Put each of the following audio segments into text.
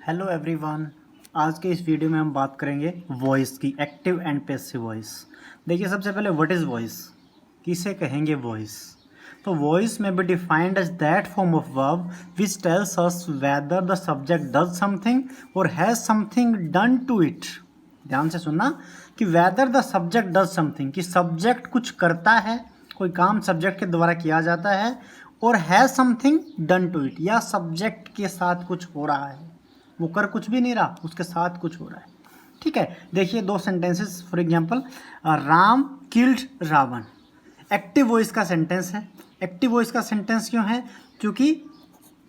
Hello everyone. आज के इस वीडियो में हम बात करेंगे वॉइस की, एक्टिव एंड पैसिव वॉइस। देखिए, सबसे पहले व्हाट इज़ वॉइस, किसे कहेंगे वॉइस। तो वॉइस में be defined as that form of verb which tells us whether the subject does something और has something done to it. ध्यान से सुनना कि whether the subject does something, कि सब्जेक्ट कुछ करता है, कोई काम सब्जेक्ट के द्वारा किया जाता है, और has something done to it, या सब्जेक्ट के साथ कुछ हो रहा है, वो कर कुछ भी नहीं रहा, उसके साथ कुछ हो रहा है। ठीक है, देखिए दो sentences for example, Ram killed Ravan. Active voice का सेंटेंस है। एक्टिव वॉइस का सेंटेंस क्यों है? क्योंकि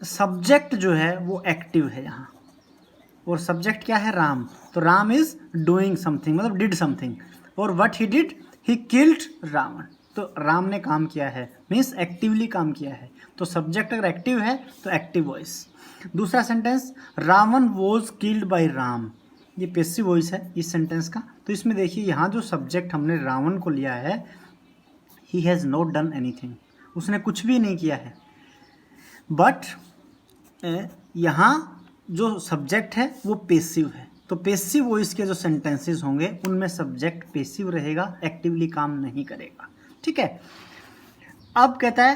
सब्जेक्ट जो है वो एक्टिव है यहाँ, और सब्जेक्ट क्या है? राम। तो राम इज डूइंग समथिंग, मतलब डिड समथिंग, और what he did, he killed Ravan. तो राम ने काम किया है, मीन्स एक्टिवली काम किया है। तो सब्जेक्ट अगर एक्टिव है तो एक्टिव वॉइस। दूसरा sentence, Ravan was killed by Ram, ये पैसिव वॉइस है इस सेंटेंस का। तो इसमें देखिए, यहाँ जो सब्जेक्ट हमने रावण को लिया है, he has not done anything, उसने कुछ भी नहीं किया है। बट यहाँ जो सब्जेक्ट है वो पैसिव है। तो पैसिव वॉइस के जो सेंटेंसेस होंगे उनमें सब्जेक्ट पैसिव रहेगा, एक्टिवली काम नहीं करेगा। ठीक है, अब कहता है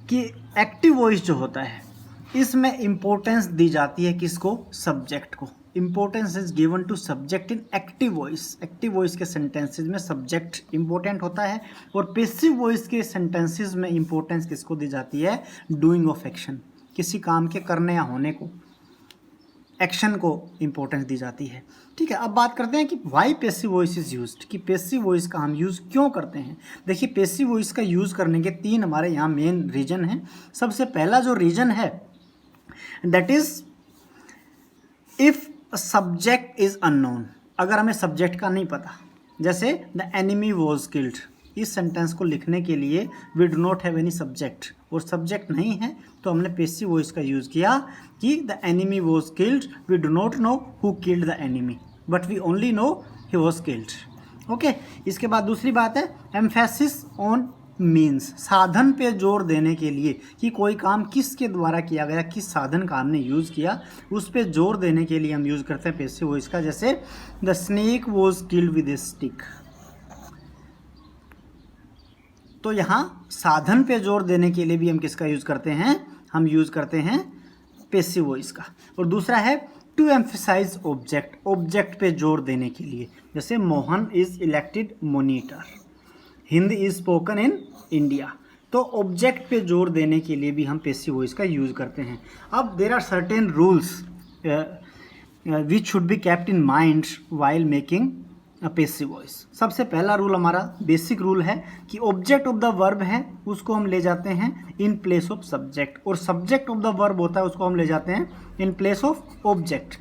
कि एक्टिव वॉइस जो होता है इसमें इंपॉर्टेंस दी जाती है किसको? सब्जेक्ट को। Importance is given to subject in active voice. Active voice के सेंटेंसेस में सब्जेक्ट इंपॉर्टेंट होता है, और पैसिव वॉइस के सेंटेंसेस में इंपॉर्टेंस किसको दी जाती है? डूइंग ऑफ एक्शन, किसी काम के करने या होने को, एक्शन को इंपॉर्टेंस दी जाती है। ठीक है, अब बात करते हैं कि why passive voice is used, कि पैसिव वॉइस का हम यूज़ क्यों करते हैं। देखिए, पैसिव वॉइस का यूज़ करने के तीन हमारे यहाँ मेन रीजन हैं। सबसे पहला जो रीजन है that is if subject is unknown, अगर हमें सब्जेक्ट का नहीं पता। जैसे द एनिमी वॉज किल्ड, इस सेंटेंस को लिखने के लिए we do not have any subject, और सब्जेक्ट नहीं है तो हमने पैसिव वॉइस का यूज़ किया कि the enemy was killed, we do not know who killed the enemy but we only know he was killed. Okay, इसके बाद दूसरी बात है एम्फेसिस ऑन मीन्स, साधन पे जोर देने के लिए कि कोई काम किसके द्वारा किया गया, किस साधन का हमने यूज़ किया, उस पे जोर देने के लिए हम यूज़ करते हैं पैसिव वॉइस का। जैसे the snake was killed with A stick, तो यहाँ साधन पे जोर देने के लिए भी हम किसका यूज़ करते हैं? हम यूज़ करते हैं पैसिव वॉइस का। और दूसरा है टू एम्फेसाइज ऑब्जेक्ट, ऑब्जेक्ट पे जोर देने के लिए। जैसे Mohan is elected monitor, Hindi is spoken in India. तो ऑब्जेक्ट पे जोर देने के लिए भी हम पैसिव वॉइस का यूज़ करते हैं। अब there are certain rules which should be kept in mind while making passive voice. सबसे पहला रूल हमारा बेसिक रूल है कि ऑब्जेक्ट ऑफ द वर्ब है उसको हम ले जाते हैं इन प्लेस ऑफ सब्जेक्ट, और सब्जेक्ट ऑफ द वर्ब होता है उसको हम ले जाते हैं in place of object.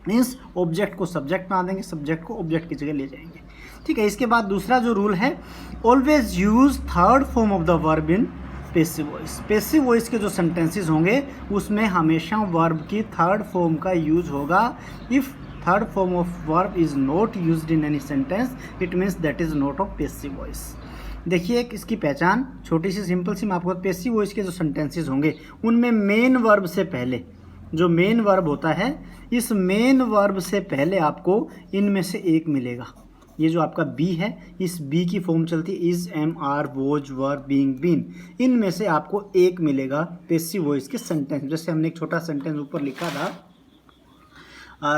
Means object को सब्जेक्ट बना देंगे, सब्जेक्ट को ऑब्जेक्ट की जगह ले जाएंगे। ठीक है, इसके बाद दूसरा जो रूल है, always use third form of the verb in passive voice. Passive voice के जो सेंटेंसेस होंगे उसमें हमेशा वर्ब की थर्ड फॉर्म का यूज होगा। If third form of verb is not used in any sentence, it means that is not of passive voice. देखिए, एक इसकी पहचान छोटी सी सिंपल सी मैं आपको, पैसिव वॉइस के जो सेंटेंसेस होंगे उनमें मेन वर्ब से पहले, जो मेन वर्ब होता है, इस मेन वर्ब से पहले आपको इनमें से एक मिलेगा। ये जो आपका बी है, इस बी की फॉर्म चलती है is, am, are, was, were, being, been. इनमें से आपको एक मिलेगा पैसिव वॉइस के सेंटेंस। जैसे हमने एक छोटा सेंटेंस ऊपर लिखा था,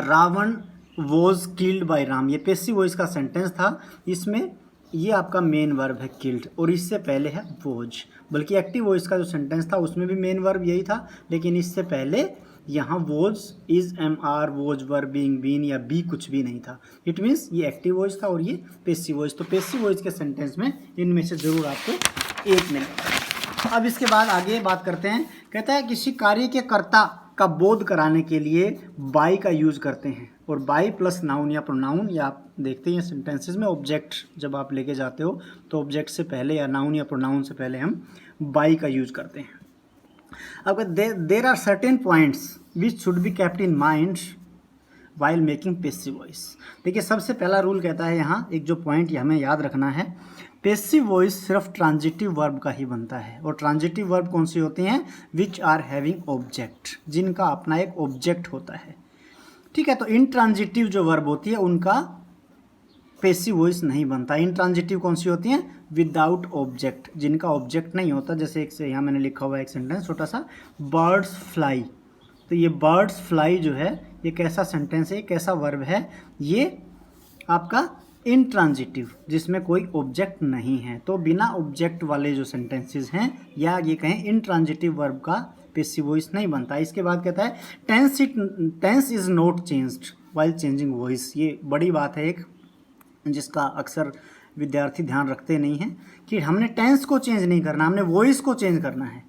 Ravan was killed by Ram, ये पैसिव वॉइस का सेंटेंस था। इसमें ये आपका मेन वर्ब है किल्ड, और इससे पहले है वॉज। बल्कि एक्टिव वॉइस का जो सेंटेंस था उसमें भी मेन वर्ब यही था, लेकिन इससे पहले यहाँ was, is, am, are, was, were, being, been या बी कुछ भी नहीं था। इट मीन्स ये एक्टिव वॉइस था और ये पैसिव वॉइस। तो पैसिव वॉइस के सेंटेंस में इनमें से ज़रूर आपको एक मिलेगा। अब इसके बाद आगे बात करते हैं। कहता है किसी कार्य के कर्ता का बोध कराने के लिए बाई का यूज़ करते हैं, और बाई प्लस नाउन या प्रोनाउन, या आप देखते हैं सेंटेंसेस में ऑब्जेक्ट जब आप लेके जाते हो तो ऑब्जेक्ट से पहले या नाउन या प्रोनाउन से पहले हम बाई का यूज़ करते हैं। अब there are certain points which should be kept in mind while making passive voice. देखिए, सबसे पहला रूल कहता है यहाँ, एक जो पॉइंट हमें याद रखना है, पेसिव वॉइस सिर्फ ट्रांजिटिव वर्ब का ही बनता है, और ट्रांजिटिव वर्ब कौन सी होती हैं? विच आर हैविंग ऑब्जेक्ट, जिनका अपना एक ऑब्जेक्ट होता है। ठीक है, तो इंट्रांजिटिव जो वर्ब होती है उनका पेसिव वॉइस नहीं बनता। इंट्रांजिटिव कौन सी होती हैं? विदाउट ऑब्जेक्ट, जिनका ऑब्जेक्ट नहीं होता। जैसे एक से यहाँ मैंने लिखा हुआ है एक सेंटेंस छोटा सा, बर्ड्स फ्लाई। तो ये बर्ड्स फ्लाई जो है ये कैसा सेंटेंस है, कैसा वर्ब है? ये आपका इंट्रांजिटिव, जिसमें कोई ऑब्जेक्ट नहीं है। तो बिना ऑब्जेक्ट वाले जो सेंटेंसेस हैं, या ये कहें इंट्रांजिटिव वर्ब का पेसिव वॉइस नहीं बनता। इसके बाद कहता है tense is not changed while changing voice. ये बड़ी बात है एक, जिसका अक्सर विद्यार्थी ध्यान रखते नहीं हैं कि हमने टेंस को चेंज नहीं करना, हमने वॉइस को चेंज करना है।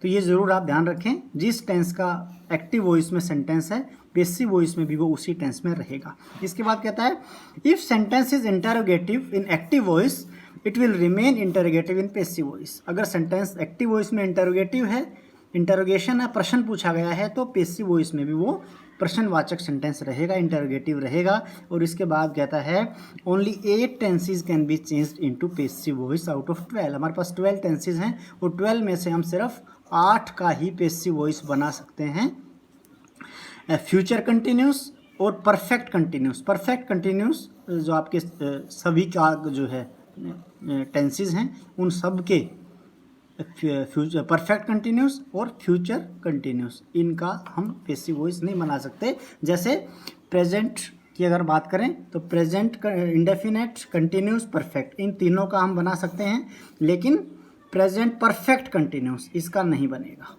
तो ये ज़रूर आप ध्यान रखें, जिस टेंस का एक्टिव वॉइस में सेंटेंस है, पेसिव वॉइस में भी वो उसी टेंस में रहेगा। इसके बाद कहता है if sentence is interrogative in active voice it will remain interrogative in passive voice. अगर सेंटेंस एक्टिव वॉइस में इंटरोगेटिव है, इंटरोगेशन है, प्रश्न पूछा गया है, तो पेसिव वॉइस में भी वो प्रश्नवाचक सेंटेंस रहेगा, इंटरोगेटिव रहेगा। और इसके बाद कहता है only 8 tenses can be changed into passive voice out of 12। हमारे पास 12 टेंसेज हैं और 12 में से हम सिर्फ 8 का ही पेसिव वॉइस बना सकते हैं। फ्यूचर कंटिन्यूस और परफेक्ट कंटिन्यूस। परफेक्ट कंटिन्यूस जो आपके सभी का जो है टेंसेज हैं, उन सब के फ्यूचर परफेक्ट कंटिन्यूस और फ्यूचर कंटिन्यूस, इनका हम पेसिव वॉइस नहीं बना सकते। जैसे प्रेजेंट की अगर बात करें तो प्रेजेंट, इंडेफिनेट, कंटिन्यूस, परफेक्ट, इन तीनों का हम बना सकते हैं, लेकिन प्रेजेंट परफेक्ट कंटिन्यूस इसका नहीं बनेगा।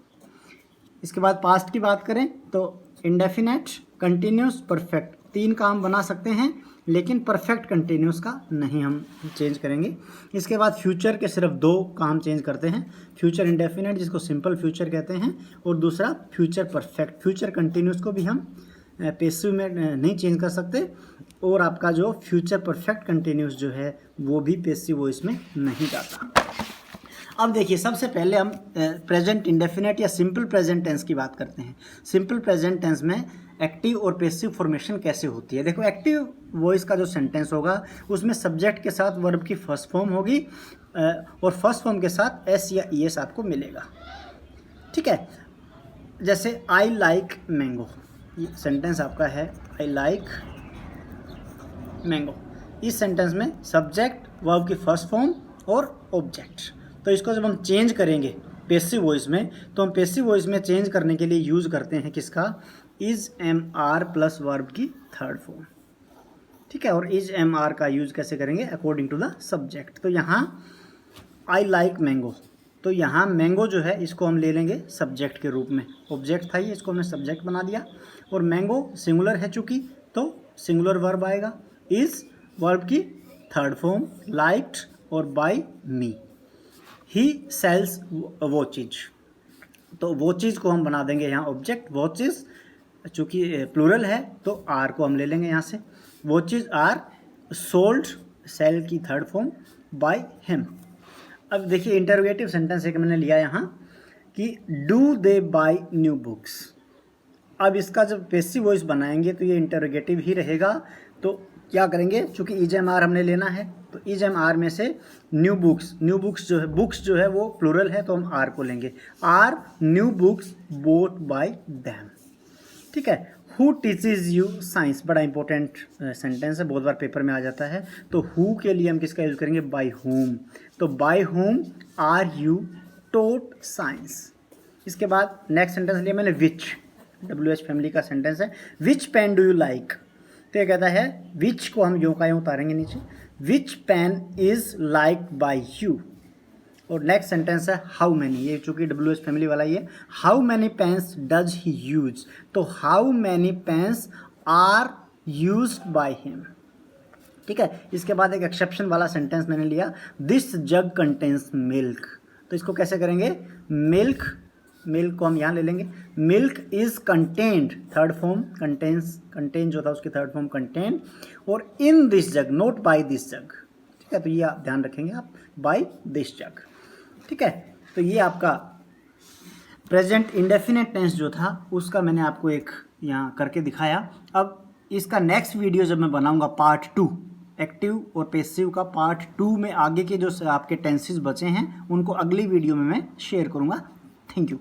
इसके बाद पास्ट की बात करें तो इंडेफिनेट, कंटिन्यूस, परफेक्ट, 3 का हम बना सकते हैं, लेकिन परफेक्ट कंटिन्यूस का नहीं हम चेंज करेंगे। इसके बाद फ्यूचर के सिर्फ 2 का हम चेंज करते हैं, फ्यूचर इंडेफिनेट जिसको सिंपल फ्यूचर कहते हैं, और दूसरा फ्यूचर परफेक्ट। फ्यूचर कंटिन्यूस को भी हम पेसिव में नहीं चेंज कर सकते, और आपका जो फ्यूचर परफेक्ट कंटिन्यूस जो है वो भी पेसिव वॉइस में नहीं जाता। अब देखिए, सबसे पहले हम प्रेजेंट इंडेफिनेट या सिंपल प्रेजेंट टेंस की बात करते हैं। सिंपल प्रेजेंट टेंस में एक्टिव और पेसिव फॉर्मेशन कैसे होती है? देखो, एक्टिव वॉइस का जो सेंटेंस होगा उसमें सब्जेक्ट के साथ वर्ब की फर्स्ट फॉर्म होगी, और फर्स्ट फॉर्म के साथ एस या ई एस आपको मिलेगा। ठीक है, जैसे आई लाइक मैंगो, ये सेंटेंस आपका है आई लाइक मैंगो। इस सेंटेंस में सब्जेक्ट, वर्ब की फर्स्ट फॉर्म और ऑब्जेक्ट। तो इसको जब हम चेंज करेंगे पेसिव वॉइस में, तो हम पेसिव वॉइस में चेंज करने के लिए यूज़ करते हैं किसका? Is am are plus verb की थर्ड फॉर्म। ठीक है, और इज एम आर का यूज़ कैसे करेंगे? According to the subject. तो यहाँ आई लाइक मैंगो, तो यहाँ मैंगो जो है इसको हम ले लेंगे सब्जेक्ट के रूप में, ऑब्जेक्ट था ये, इसको हमने सब्जेक्ट बना दिया। और मैंगो सिंगुलर है चूँकि, तो सिंगुलर वर्ब आएगा। इज वर्ब की थर्ड फॉर्म, लाइक्ड और बाय मी। ही सेल्स वॉचेज, तो वॉचेज को हम बना देंगे यहाँ ऑब्जेक्ट। वॉचेज चूँकि प्लूरल है तो आर को हम ले लेंगे यहाँ से। वॉचेज आर सोल्ड, सेल की थर्ड फॉर्म, बाय हिम। अब देखिए इंटरोगेटिव सेंटेंस एक मैंने लिया यहाँ कि do they buy new books. अब इसका जब पेसिव वॉइस बनाएंगे तो ये इंटरोगेटिव ही रहेगा। तो क्या करेंगे, चूँकि इज एम आर हमने लेना है, तो इज एम आर में से न्यू बुक्स जो है, बुक्स जो है वो प्लूरल है, तो हम आर को लेंगे। Are new books bought by them. ठीक है, हु टीचेज यू साइंस, बड़ा इंपॉर्टेंट सेंटेंस है, बहुत बार पेपर में आ जाता है। तो हु के लिए हम किसका यूज़ करेंगे? By whom. तो by whom are you tote science. इसके बाद नेक्स्ट सेंटेंस लिया मैंने विच, WH फैमिली का सेंटेंस है। विच पेन डू यू लाइक, तो ये कहता है विच को हम यूँ का यूँ उतारेंगे नीचे, which pen is like by you. और नेक्स्ट सेंटेंस है हाउ मैनी, ये चूँकि WH फैमिली वाला ये, how many pens does he use, तो how many pens are used by him. ठीक है, इसके बाद एक एक्सेप्शन वाला सेंटेंस मैंने लिया, दिस जग कंटेन्स मिल्क, तो इसको कैसे करेंगे? मिल्क को हम यहाँ ले लेंगे। Milk is contained, third form, contain जो था उसकी थर्ड फॉर्म कंटेन, और in this jug, not by this jug. ठीक है, तो ये आप ध्यान रखेंगे आप, बाय दिस जग। ठीक है, तो ये आपका प्रेजेंट इंडेफिनेट टेंस जो था उसका मैंने आपको एक यहाँ करके दिखाया। अब इसका नेक्स्ट वीडियो जब मैं बनाऊंगा पार्ट 2, एक्टिव और पैसिव का पार्ट 2 में आगे के जो आपके टेंसेस बचे हैं उनको अगली वीडियो में मैं शेयर करूँगा। Thank you.